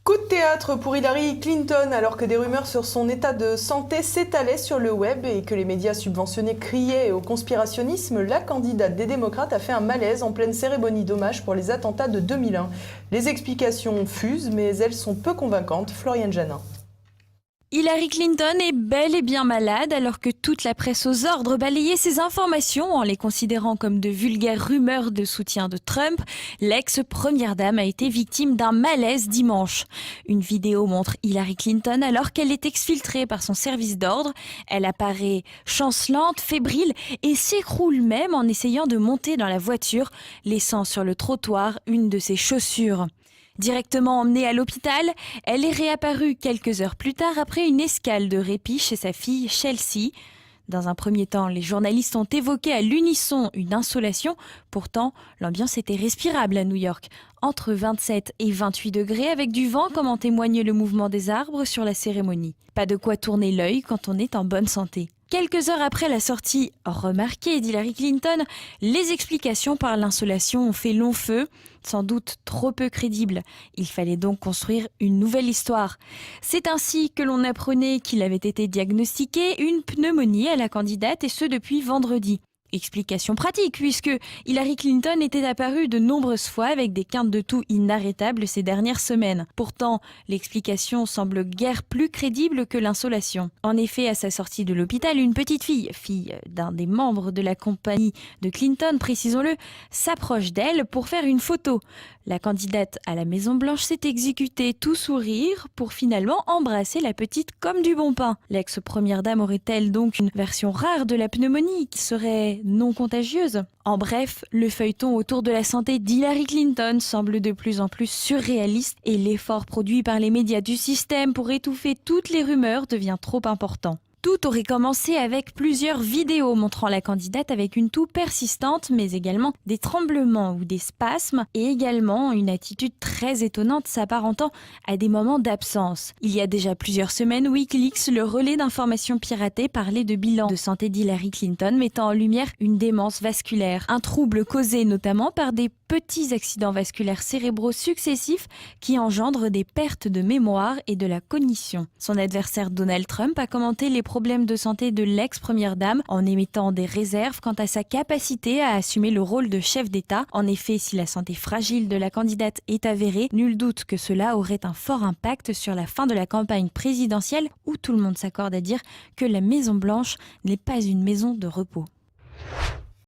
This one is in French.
Coup de théâtre pour Hillary Clinton alors que des rumeurs sur son état de santé s'étalaient sur le web et que les médias subventionnés criaient au conspirationnisme, la candidate des démocrates a fait un malaise en pleine cérémonie d'hommage pour les attentats de 2001. Les explications fusent mais elles sont peu convaincantes. Floriane Janin. Hillary Clinton est bel et bien malade alors que toute la presse aux ordres balayait ces informations en les considérant comme de vulgaires rumeurs de soutien de Trump. L'ex-première dame a été victime d'un malaise dimanche. Une vidéo montre Hillary Clinton alors qu'elle est exfiltrée par son service d'ordre. Elle apparaît chancelante, fébrile et s'écroule même en essayant de monter dans la voiture, laissant sur le trottoir une de ses chaussures. Directement emmenée à l'hôpital, elle est réapparue quelques heures plus tard après une escale de répit chez sa fille Chelsea. Dans un premier temps, les journalistes ont évoqué à l'unisson une insolation. Pourtant, l'ambiance était respirable à New York, entre 27 et 28 degrés avec du vent comme en témoigne le mouvement des arbres sur la cérémonie. Pas de quoi tourner l'œil quand on est en bonne santé. Quelques heures après la sortie remarquée d'Hillary Clinton, les explications par l'insolation ont fait long feu, sans doute trop peu crédibles. Il fallait donc construire une nouvelle histoire. C'est ainsi que l'on apprenait qu'il avait été diagnostiqué une pneumonie à la candidate et ce depuis vendredi. Explication pratique puisque Hillary Clinton était apparue de nombreuses fois avec des quintes de toux inarrêtables ces dernières semaines. Pourtant, l'explication semble guère plus crédible que l'insolation. En effet, à sa sortie de l'hôpital, une petite fille d'un des membres de la compagnie de Clinton, précisons-le, s'approche d'elle pour faire une photo. La candidate à la Maison-Blanche s'est exécutée tout sourire pour finalement embrasser la petite comme du bon pain. L'ex-première dame aurait-elle donc une version rare de la pneumonie qui serait non contagieuse? En bref, le feuilleton autour de la santé d'Hillary Clinton semble de plus en plus surréaliste et l'effort produit par les médias du système pour étouffer toutes les rumeurs devient trop important. Tout aurait commencé avec plusieurs vidéos montrant la candidate avec une toux persistante, mais également des tremblements ou des spasmes, et également une attitude très étonnante s'apparentant à des moments d'absence. Il y a déjà plusieurs semaines, Wikileaks, le relais d'informations piratées, parlait de bilan de santé d'Hillary Clinton, mettant en lumière une démence vasculaire, un trouble causé notamment par des petits accidents vasculaires cérébraux successifs qui engendrent des pertes de mémoire et de la cognition. Son adversaire Donald Trump a commenté les problèmes de santé de l'ex-première dame en émettant des réserves quant à sa capacité à assumer le rôle de chef d'État. En effet, si la santé fragile de la candidate est avérée, nul doute que cela aurait un fort impact sur la fin de la campagne présidentielle où tout le monde s'accorde à dire que la Maison-Blanche n'est pas une maison de repos.